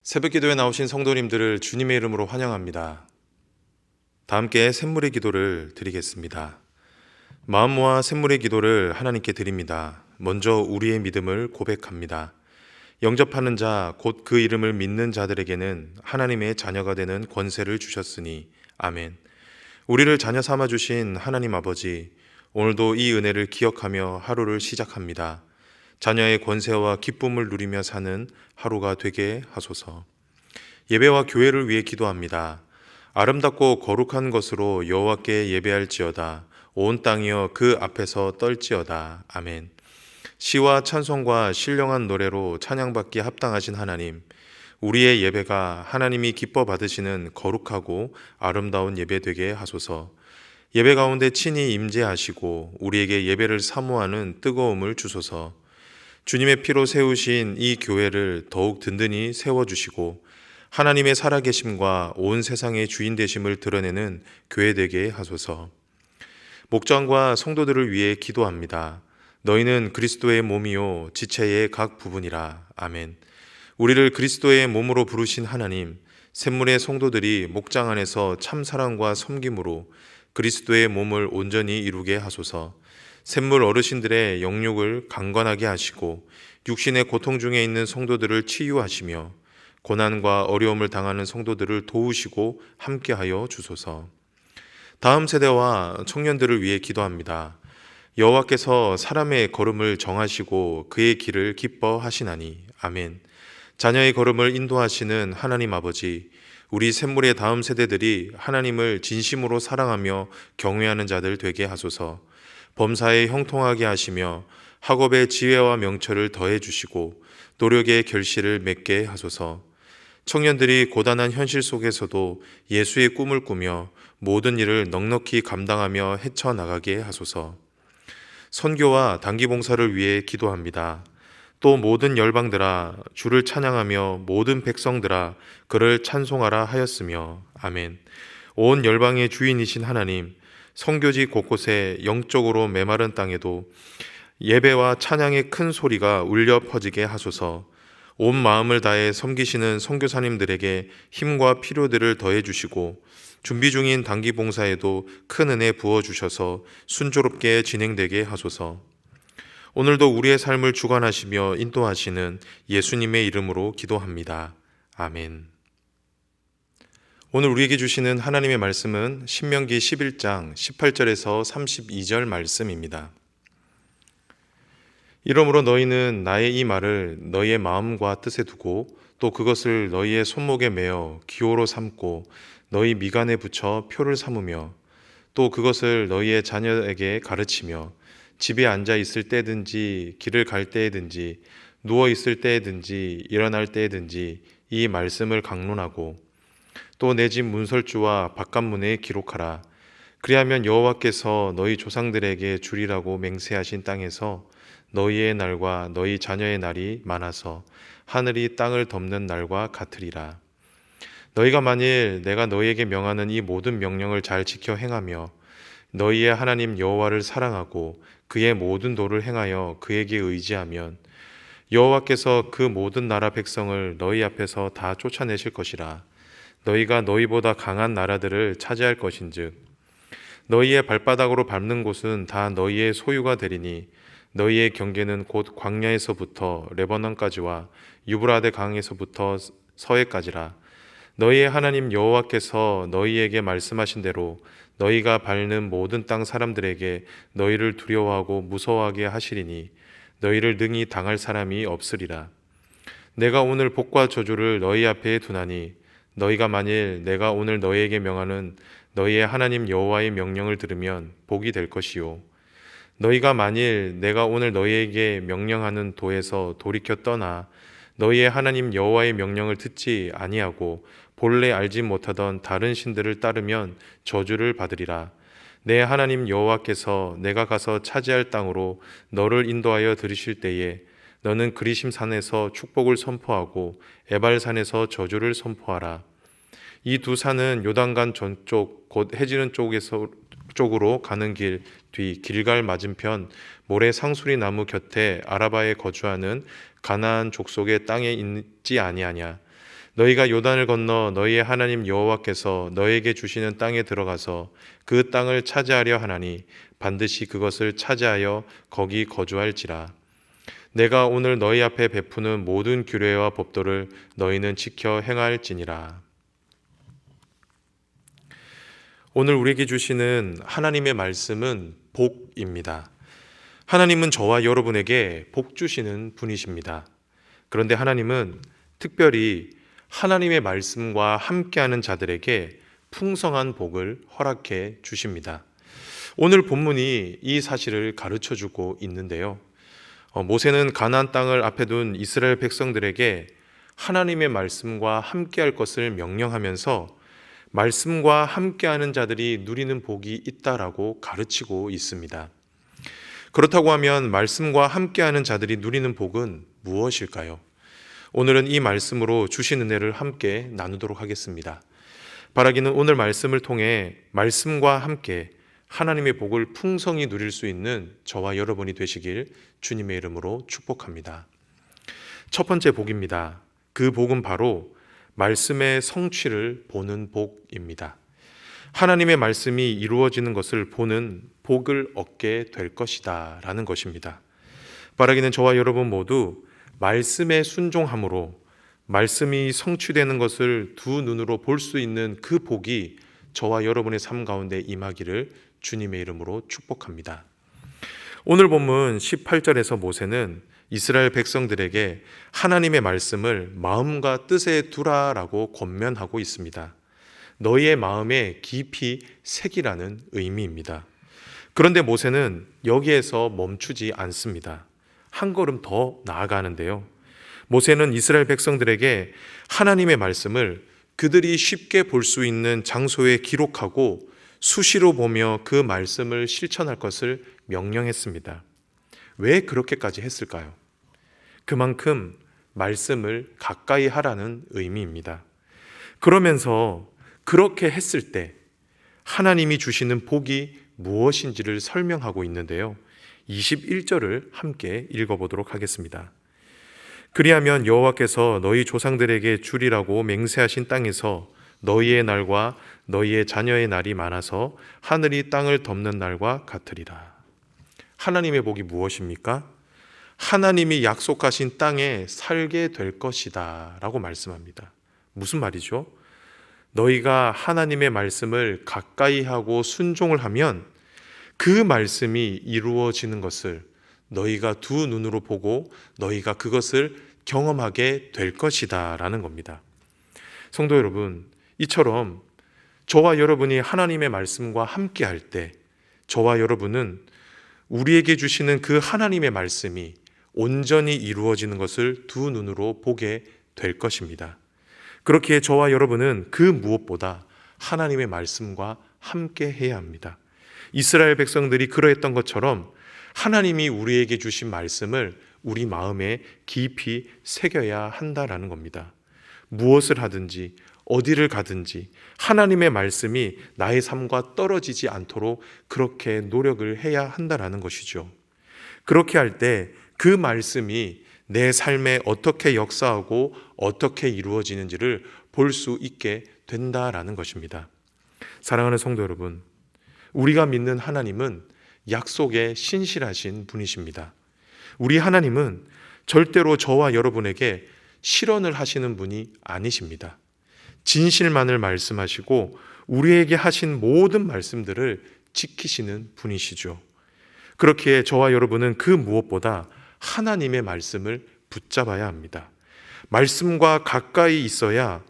새벽 기도에 나오신 성도님들을 주님의 이름으로 환영합니다. 다 함께 샘물의 기도를 드리겠습니다. 마음 모아 샘물의 기도를 하나님께 드립니다. 먼저 우리의 믿음을 고백합니다. 영접하는 자, 곧 그 이름을 믿는 자들에게는 하나님의 자녀가 되는 권세를 주셨으니 아멘. 우리를 자녀 삼아 주신 하나님 아버지, 오늘도 이 은혜를 기억하며 하루를 시작합니다. 자녀의 권세와 기쁨을 누리며 사는 하루가 되게 하소서. 예배와 교회를 위해 기도합니다. 아름답고 거룩한 것으로 여호와께 예배할지어다. 온 땅이여 그 앞에서 떨지어다. 아멘. 시와 찬송과 신령한 노래로 찬양받기에 합당하신 하나님, 우리의 예배가 하나님이 기뻐 받으시는 거룩하고 아름다운 예배 되게 하소서. 예배 가운데 친히 임재하시고 우리에게 예배를 사모하는 뜨거움을 주소서. 주님의 피로 세우신 이 교회를 더욱 든든히 세워주시고 하나님의 살아계심과 온 세상의 주인 되심을 드러내는 교회 되게 하소서. 목장과 성도들을 위해 기도합니다. 너희는 그리스도의 몸이요 지체의 각 부분이라. 아멘. 우리를 그리스도의 몸으로 부르신 하나님, 샘물의 성도들이 목장 안에서 참 사랑과 섬김으로 그리스도의 몸을 온전히 이루게 하소서. 샘물 어르신들의 영육을 강건하게 하시고 육신의 고통 중에 있는 성도들을 치유하시며 고난과 어려움을 당하는 성도들을 도우시고 함께하여 주소서. 다음 세대와 청년들을 위해 기도합니다. 여호와께서 사람의 걸음을 정하시고 그의 길을 기뻐하시나니. 아멘. 자녀의 걸음을 인도하시는 하나님 아버지, 우리 샘물의 다음 세대들이 하나님을 진심으로 사랑하며 경외하는 자들 되게 하소서. 범사에 형통하게 하시며 학업의 지혜와 명철을 더해 주시고 노력의 결실을 맺게 하소서. 청년들이 고단한 현실 속에서도 예수의 꿈을 꾸며 모든 일을 넉넉히 감당하며 헤쳐나가게 하소서. 선교와 단기 봉사를 위해 기도합니다. 또 모든 열방들아 주를 찬양하며 모든 백성들아 그를 찬송하라 하였으며. 아멘. 온 열방의 주인이신 하나님, 선교지 곳곳에 영적으로 메마른 땅에도 예배와 찬양의 큰 소리가 울려 퍼지게 하소서. 온 마음을 다해 섬기시는 선교사님들에게 힘과 필요들을 더해 주시고 준비 중인 단기 봉사에도 큰 은혜 부어 주셔서 순조롭게 진행되게 하소서. 오늘도 우리의 삶을 주관하시며 인도하시는 예수님의 이름으로 기도합니다. 아멘. 오늘 우리에게 주시는 하나님의 말씀은 신명기 11장 18절에서 32절 말씀입니다. 이러므로 너희는 나의 이 말을 너희의 마음과 뜻에 두고 또 그것을 너희의 손목에 매어 기호로 삼고 너희 미간에 붙여 표를 삼으며 또 그것을 너희의 자녀에게 가르치며 집에 앉아 있을 때든지 길을 갈 때에든지 누워 있을 때에든지 일어날 때에든지 이 말씀을 강론하고 또 내 집 문설주와 바깥문에 기록하라. 그리하면 여호와께서 너희 조상들에게 주리라고 맹세하신 땅에서 너희의 날과 너희 자녀의 날이 많아서 하늘이 땅을 덮는 날과 같으리라. 너희가 만일 내가 너희에게 명하는 이 모든 명령을 잘 지켜 행하며 너희의 하나님 여호와를 사랑하고 그의 모든 도를 행하여 그에게 의지하면 여호와께서 그 모든 나라 백성을 너희 앞에서 다 쫓아내실 것이라. 너희가 너희보다 강한 나라들을 차지할 것인즉 너희의 발바닥으로 밟는 곳은 다 너희의 소유가 되리니 너희의 경계는 곧 광야에서부터 레바논까지와 유브라데 강에서부터 서해까지라. 너희의 하나님 여호와께서 너희에게 말씀하신 대로 너희가 밟는 모든 땅 사람들에게 너희를 두려워하고 무서워하게 하시리니 너희를 능히 당할 사람이 없으리라. 내가 오늘 복과 저주를 너희 앞에 두나니 너희가 만일 내가 오늘 너희에게 명하는 너희의 하나님 여호와의 명령을 들으면 복이 될 것이요 너희가 만일 내가 오늘 너희에게 명령하는 도에서 돌이켜 떠나 너희의 하나님 여호와의 명령을 듣지 아니하고 본래 알지 못하던 다른 신들을 따르면 저주를 받으리라. 내 하나님 여호와께서 내가 가서 차지할 땅으로 너를 인도하여 들이실 때에 너는 그리심산에서 축복을 선포하고 에발산에서 저주를 선포하라. 이 두 산은 요단강 전쪽 곧 해지는 쪽으로 가는 길 뒤 길갈 맞은편 모래 상수리 나무 곁에 아라바에 거주하는 가나안 족속의 땅에 있지 아니하냐. 너희가 요단을 건너 너희의 하나님 여호와께서 너희에게 주시는 땅에 들어가서 그 땅을 차지하려 하나니 반드시 그것을 차지하여 거기 거주할지라. 내가 오늘 너희 앞에 베푸는 모든 규례와 법도를 너희는 지켜 행할지니라. 오늘 우리에게 주시는 하나님의 말씀은 복입니다. 하나님은 저와 여러분에게 복 주시는 분이십니다. 그런데 하나님은 특별히 하나님의 말씀과 함께하는 자들에게 풍성한 복을 허락해 주십니다. 오늘 본문이 이 사실을 가르쳐 주고 있는데요. 모세는 가나안 땅을 앞에 둔 이스라엘 백성들에게 하나님의 말씀과 함께할 것을 명령하면서 말씀과 함께하는 자들이 누리는 복이 있다라고 가르치고 있습니다. 그렇다고 하면 말씀과 함께하는 자들이 누리는 복은 무엇일까요? 오늘은 이 말씀으로 주신 은혜를 함께 나누도록 하겠습니다. 바라기는 오늘 말씀을 통해 말씀과 함께 하나님의 복을 풍성히 누릴 수 있는 저와 여러분이 되시길 주님의 이름으로 축복합니다. 첫 번째 복입니다. 그 복은 바로 말씀의 성취를 보는 복입니다. 하나님의 말씀이 이루어지는 것을 보는 복을 얻게 될 것이다 라는 것입니다. 바라기는 저와 여러분 모두 말씀에 순종함으로 말씀이 성취되는 것을 두 눈으로 볼 수 있는 그 복이 저와 여러분의 삶 가운데 임하기를 주님의 이름으로 축복합니다. 오늘 본문 18절에서 모세는 이스라엘 백성들에게 하나님의 말씀을 마음과 뜻에 두라라고 권면하고 있습니다. 너희의 마음에 깊이 새기라는 의미입니다. 그런데 모세는 여기에서 멈추지 않습니다. 한 걸음 더 나아가는데요. 모세는 이스라엘 백성들에게 하나님의 말씀을 그들이 쉽게 볼 수 있는 장소에 기록하고 수시로 보며 그 말씀을 실천할 것을 명령했습니다. 왜 그렇게까지 했을까요? 그만큼 말씀을 가까이 하라는 의미입니다. 그러면서 그렇게 했을 때 하나님이 주시는 복이 무엇인지를 설명하고 있는데요. 21절을 함께 읽어보도록 하겠습니다. 그리하면 여호와께서 너희 조상들에게 주리라고 맹세하신 땅에서 너희의 날과 너희의 자녀의 날이 많아서 하늘이 땅을 덮는 날과 같으리라. 하나님의 복이 무엇입니까? 하나님이 약속하신 땅에 살게 될 것이다 라고 말씀합니다. 무슨 말이죠? 너희가 하나님의 말씀을 가까이 하고 순종을 하면 그 말씀이 이루어지는 것을 너희가 두 눈으로 보고 너희가 그것을 경험하게 될 것이다 라는 겁니다. 성도 여러분, 이처럼 저와 여러분이 하나님의 말씀과 함께 할 때 저와 여러분은 우리에게 주시는 그 하나님의 말씀이 온전히 이루어지는 것을 두 눈으로 보게 될 것입니다. 그렇기에 저와 여러분은 그 무엇보다 하나님의 말씀과 함께 해야 합니다. 이스라엘 백성들이 그러했던 것처럼 하나님이 우리에게 주신 말씀을 우리 마음에 깊이 새겨야 한다라는 겁니다. 무엇을 하든지 어디를 가든지 하나님의 말씀이 나의 삶과 떨어지지 않도록 그렇게 노력을 해야 한다라는 것이죠. 그렇게 할 때 그 말씀이 내 삶에 어떻게 역사하고 어떻게 이루어지는지를 볼 수 있게 된다라는 것입니다. 사랑하는 성도 여러분, 우리가 믿는 하나님은 약속에 신실하신 분이십니다. 우리 하나님은 절대로 저와 여러분에게 실언을 하시는 분이 아니십니다. 진실만을 말씀하시고 우리에게 하신 모든 말씀들을 지키시는 분이시죠. 그렇기에 저와 여러분은 그 무엇보다 하나님의 말씀을 붙잡아야 합니다. 말씀과 가까이 있어야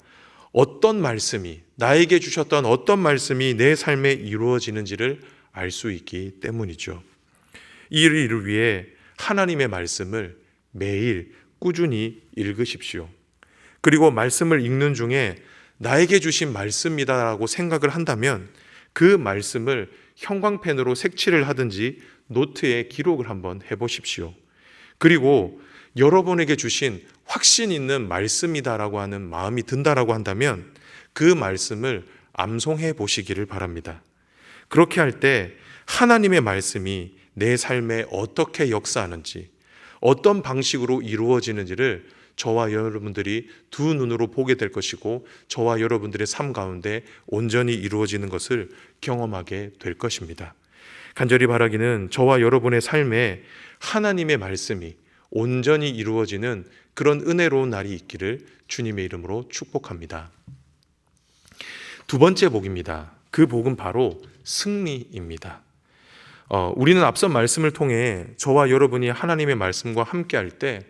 어떤 말씀이, 나에게 주셨던 어떤 말씀이 내 삶에 이루어지는지를 알 수 있기 때문이죠. 이 일을 위해 하나님의 말씀을 매일 꾸준히 읽으십시오. 그리고 말씀을 읽는 중에 나에게 주신 말씀이다라고 생각을 한다면 그 말씀을 형광펜으로 색칠을 하든지 노트에 기록을 한번 해보십시오. 그리고 여러분에게 주신 확신 있는 말씀이다라고 하는 마음이 든다라고 한다면 그 말씀을 암송해 보시기를 바랍니다. 그렇게 할 때 하나님의 말씀이 내 삶에 어떻게 역사하는지, 어떤 방식으로 이루어지는지를 저와 여러분들이 두 눈으로 보게 될 것이고 저와 여러분들의 삶 가운데 온전히 이루어지는 것을 경험하게 될 것입니다. 간절히 바라기는 저와 여러분의 삶에 하나님의 말씀이 온전히 이루어지는 그런 은혜로운 날이 있기를 주님의 이름으로 축복합니다. 두 번째 복입니다. 그 복은 바로 승리입니다. 우리는 앞선 말씀을 통해 저와 여러분이 하나님의 말씀과 함께할 때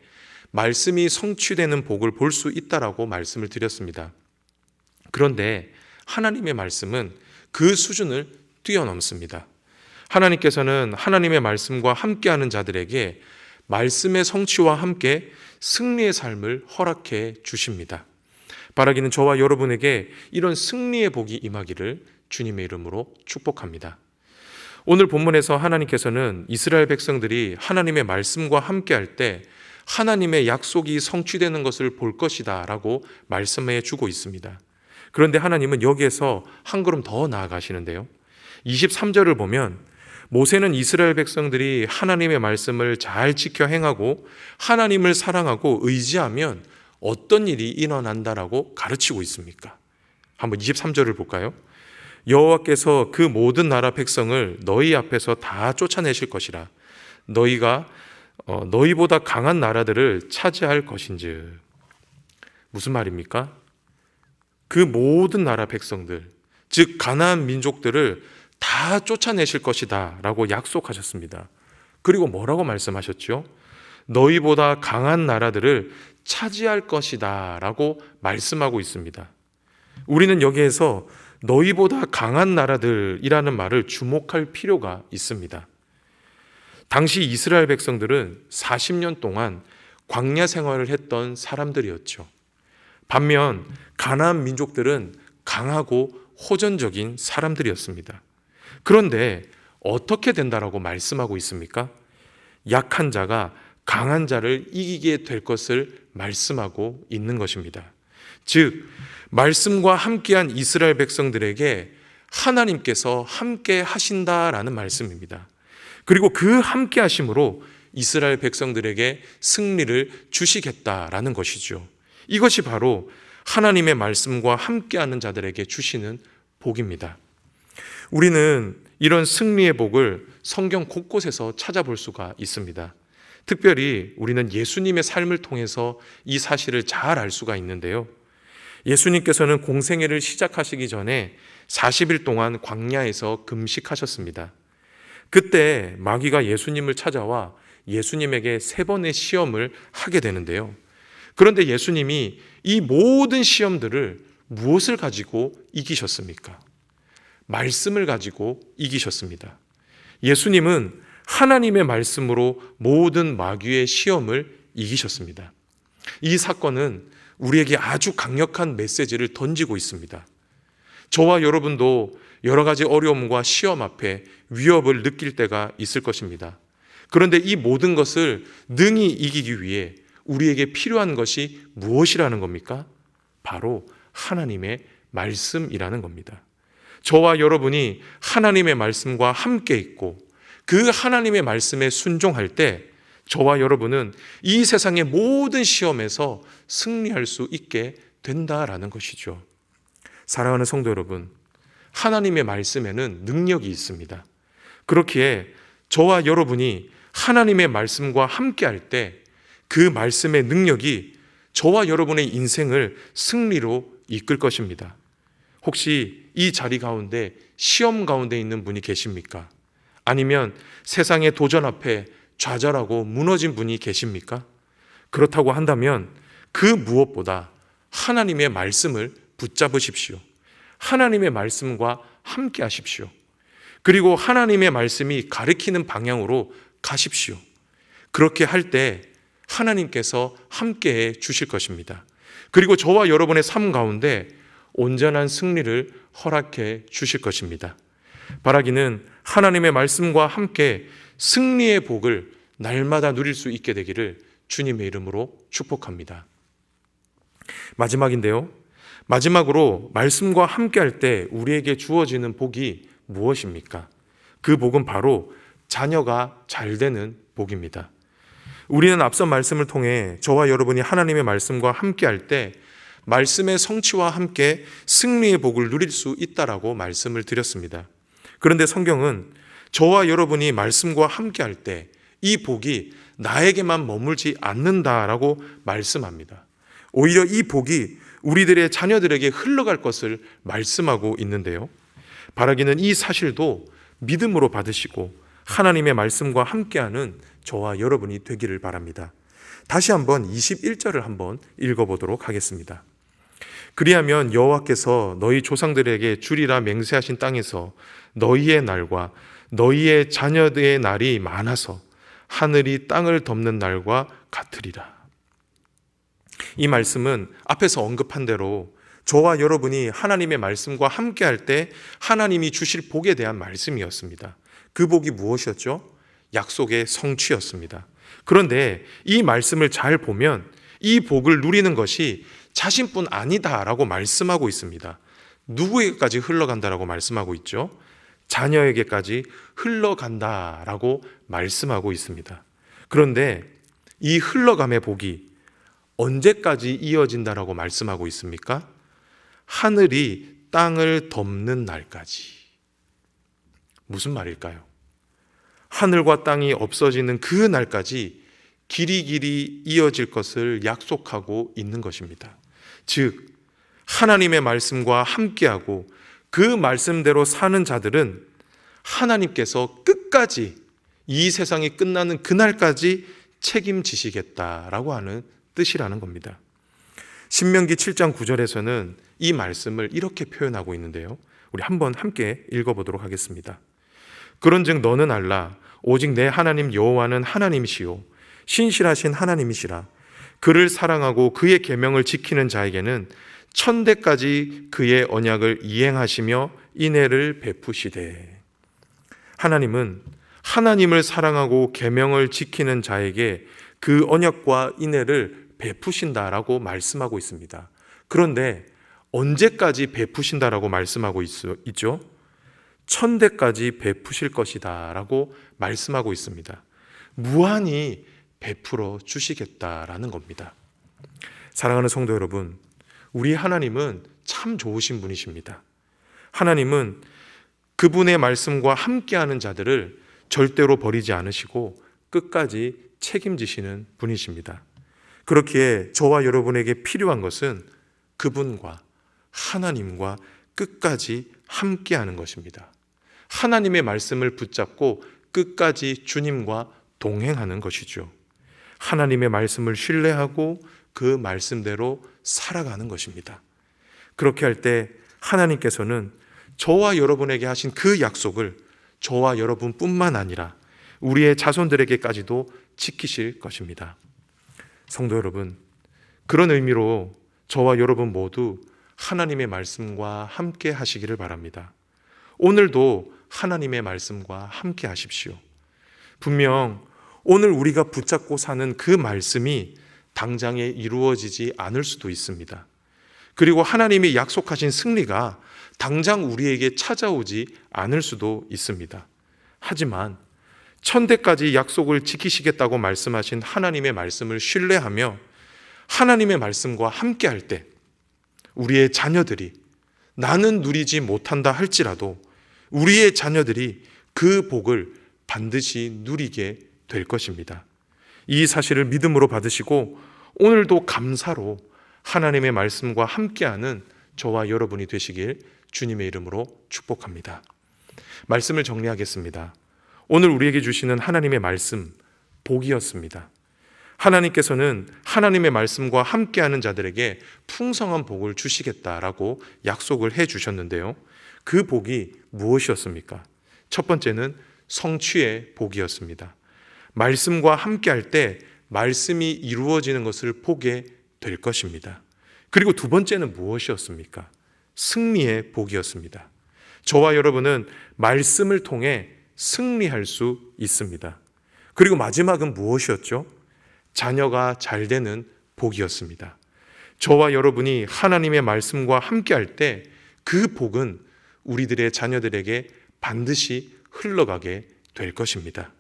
말씀이 성취되는 복을 볼 수 있다라고 말씀을 드렸습니다. 그런데 하나님의 말씀은 그 수준을 뛰어넘습니다. 하나님께서는 하나님의 말씀과 함께하는 자들에게 말씀의 성취와 함께 승리의 삶을 허락해 주십니다. 바라기는 저와 여러분에게 이런 승리의 복이 임하기를 주님의 이름으로 축복합니다. 오늘 본문에서 하나님께서는 이스라엘 백성들이 하나님의 말씀과 함께할 때 하나님의 약속이 성취되는 것을 볼 것이다 라고 말씀해 주고 있습니다. 그런데 하나님은 여기에서 한 걸음 더 나아가시는데요. 23절을 보면 모세는 이스라엘 백성들이 하나님의 말씀을 잘 지켜 행하고 하나님을 사랑하고 의지하면 어떤 일이 일어난다라고 가르치고 있습니까? 한번 23절을 볼까요? 여호와께서 그 모든 나라 백성을 너희 앞에서 다 쫓아내실 것이라. 너희가 너희보다 강한 나라들을 차지할 것인즉. 무슨 말입니까? 그 모든 나라 백성들, 즉 가나안 민족들을 다 쫓아내실 것이다 라고 약속하셨습니다. 그리고 뭐라고 말씀하셨죠? 너희보다 강한 나라들을 차지할 것이다 라고 말씀하고 있습니다. 우리는 여기에서 너희보다 강한 나라들이라는 말을 주목할 필요가 있습니다. 당시 이스라엘 백성들은 40년 동안 광야 생활을 했던 사람들이었죠. 반면 가나안 민족들은 강하고 호전적인 사람들이었습니다. 그런데 어떻게 된다라고 말씀하고 있습니까? 약한 자가 강한 자를 이기게 될 것을 말씀하고 있는 것입니다. 즉 말씀과 함께한 이스라엘 백성들에게 하나님께서 함께 하신다라는 말씀입니다. 그리고 그 함께 하심으로 이스라엘 백성들에게 승리를 주시겠다라는 것이죠. 이것이 바로 하나님의 말씀과 함께하는 자들에게 주시는 복입니다. 우리는 이런 승리의 복을 성경 곳곳에서 찾아볼 수가 있습니다. 특별히 우리는 예수님의 삶을 통해서 이 사실을 잘 알 수가 있는데요. 예수님께서는 공생애를 시작하시기 전에 40일 동안 광야에서 금식하셨습니다. 그때 마귀가 예수님을 찾아와 예수님에게 3번의 시험을 하게 되는데요. 그런데 예수님이 이 모든 시험들을 무엇을 가지고 이기셨습니까? 말씀을 가지고 이기셨습니다. 예수님은 하나님의 말씀으로 모든 마귀의 시험을 이기셨습니다. 이 사건은 우리에게 아주 강력한 메시지를 던지고 있습니다. 저와 여러분도 여러 가지 어려움과 시험 앞에 위협을 느낄 때가 있을 것입니다. 그런데 이 모든 것을 능히 이기기 위해 우리에게 필요한 것이 무엇이라는 겁니까? 바로 하나님의 말씀이라는 겁니다. 저와 여러분이 하나님의 말씀과 함께 있고 그 하나님의 말씀에 순종할 때 저와 여러분은 이 세상의 모든 시험에서 승리할 수 있게 된다라는 것이죠. 사랑하는 성도 여러분, 하나님의 말씀에는 능력이 있습니다. 그렇기에 저와 여러분이 하나님의 말씀과 함께 할 때 그 말씀의 능력이 저와 여러분의 인생을 승리로 이끌 것입니다. 혹시 이 자리 가운데 시험 가운데 있는 분이 계십니까? 아니면 세상의 도전 앞에 좌절하고 무너진 분이 계십니까? 그렇다고 한다면 그 무엇보다 하나님의 말씀을 붙잡으십시오. 하나님의 말씀과 함께 하십시오. 그리고 하나님의 말씀이 가리키는 방향으로 가십시오. 그렇게 할 때 하나님께서 함께해 주실 것입니다. 그리고 저와 여러분의 삶 가운데 온전한 승리를 허락해 주실 것입니다. 바라기는 하나님의 말씀과 함께 승리의 복을 날마다 누릴 수 있게 되기를 주님의 이름으로 축복합니다. 마지막인데요. 마지막으로 말씀과 함께할 때 우리에게 주어지는 복이 무엇입니까? 그 복은 바로 자녀가 잘 되는 복입니다. 우리는 앞선 말씀을 통해 저와 여러분이 하나님의 말씀과 함께할 때 말씀의 성취와 함께 승리의 복을 누릴 수 있다라고 말씀을 드렸습니다. 그런데 성경은 저와 여러분이 말씀과 함께할 때 이 복이 나에게만 머물지 않는다라고 말씀합니다. 오히려 이 복이 우리들의 자녀들에게 흘러갈 것을 말씀하고 있는데요. 바라기는 이 사실도 믿음으로 받으시고 하나님의 말씀과 함께하는 저와 여러분이 되기를 바랍니다. 다시 한번 21절을 한번 읽어보도록 하겠습니다. 그리하면 여호와께서 너희 조상들에게 주리라 맹세하신 땅에서 너희의 날과 너희의 자녀들의 날이 많아서 하늘이 땅을 덮는 날과 같으리라. 이 말씀은 앞에서 언급한 대로 저와 여러분이 하나님의 말씀과 함께할 때 하나님이 주실 복에 대한 말씀이었습니다. 그 복이 무엇이었죠? 약속의 성취였습니다. 그런데 이 말씀을 잘 보면 이 복을 누리는 것이 자신뿐 아니다라고 말씀하고 있습니다. 누구에게까지 흘러간다라고 말씀하고 있죠? 자녀에게까지 흘러간다라고 말씀하고 있습니다. 그런데 이 흘러감의 복이 언제까지 이어진다라고 말씀하고 있습니까? 하늘이 땅을 덮는 날까지. 무슨 말일까요? 하늘과 땅이 없어지는 그 날까지 길이 이어질 것을 약속하고 있는 것입니다. 즉, 하나님의 말씀과 함께하고 그 말씀대로 사는 자들은 하나님께서 끝까지 이 세상이 끝나는 그날까지 책임지시겠다라고 하는 뜻이라는 겁니다. 신명기 7장 9절에서는 이 말씀을 이렇게 표현하고 있는데요. 우리 한번 함께 읽어보도록 하겠습니다. 그런즉 너는 알라 오직 내 하나님 여호와는 하나님이시요 신실하신 하나님이시라. 그를 사랑하고 그의 계명을 지키는 자에게는 천대까지 그의 언약을 이행하시며 인애를 베푸시되. 하나님은 하나님을 사랑하고 계명을 지키는 자에게 그 언약과 인애를 베푸신다라고 말씀하고 있습니다. 그런데 언제까지 베푸신다라고 말씀하고 있죠? 천대까지 베푸실 것이다 라고 말씀하고 있습니다. 무한히 베풀어 주시겠다라는 겁니다. 사랑하는 성도 여러분, 우리 하나님은 참 좋으신 분이십니다. 하나님은 그분의 말씀과 함께하는 자들을 절대로 버리지 않으시고 끝까지 책임지시는 분이십니다. 그렇기에 저와 여러분에게 필요한 것은 그분과 하나님과 끝까지 함께하는 것입니다. 하나님의 말씀을 붙잡고 끝까지 주님과 동행하는 것이죠. 하나님의 말씀을 신뢰하고 그 말씀대로 살아가는 것입니다. 그렇게 할 때 하나님께서는 저와 여러분에게 하신 그 약속을 저와 여러분뿐만 아니라 우리의 자손들에게까지도 지키실 것입니다. 성도 여러분, 그런 의미로 저와 여러분 모두 하나님의 말씀과 함께 하시기를 바랍니다. 오늘도 하나님의 말씀과 함께 하십시오. 분명 오늘 우리가 붙잡고 사는 그 말씀이 당장에 이루어지지 않을 수도 있습니다. 그리고 하나님이 약속하신 승리가 당장 우리에게 찾아오지 않을 수도 있습니다. 하지만 천대까지 약속을 지키시겠다고 말씀하신 하나님의 말씀을 신뢰하며 하나님의 말씀과 함께할 때 우리의 자녀들이 나는 누리지 못한다 할지라도 우리의 자녀들이 그 복을 반드시 누리게 될 것입니다. 이 사실을 믿음으로 받으시고 오늘도 감사로 하나님의 말씀과 함께하는 저와 여러분이 되시길 주님의 이름으로 축복합니다. 말씀을 정리하겠습니다. 오늘 우리에게 주시는 하나님의 말씀, 복이었습니다. 하나님께서는 하나님의 말씀과 함께하는 자들에게 풍성한 복을 주시겠다라고 약속을 해 주셨는데요. 그 복이 무엇이었습니까? 첫 번째는 성취의 복이었습니다. 말씀과 함께할 때 말씀이 이루어지는 것을 보게 될 것입니다. 그리고 두 번째는 무엇이었습니까? 승리의 복이었습니다. 저와 여러분은 말씀을 통해 승리할 수 있습니다. 그리고 마지막은 무엇이었죠? 자녀가 잘 되는 복이었습니다. 저와 여러분이 하나님의 말씀과 함께할 때 그 복은 우리들의 자녀들에게 반드시 흘러가게 될 것입니다.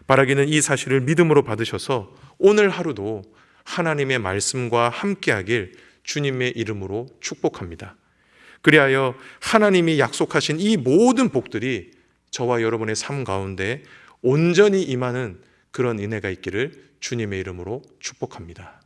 바라기는 이 사실을 믿음으로 받으셔서 오늘 하루도 하나님의 말씀과 함께하길 주님의 이름으로 축복합니다. 그리하여 하나님이 약속하신 이 모든 복들이 저와 여러분의 삶 가운데 온전히 임하는 그런 은혜가 있기를 주님의 이름으로 축복합니다.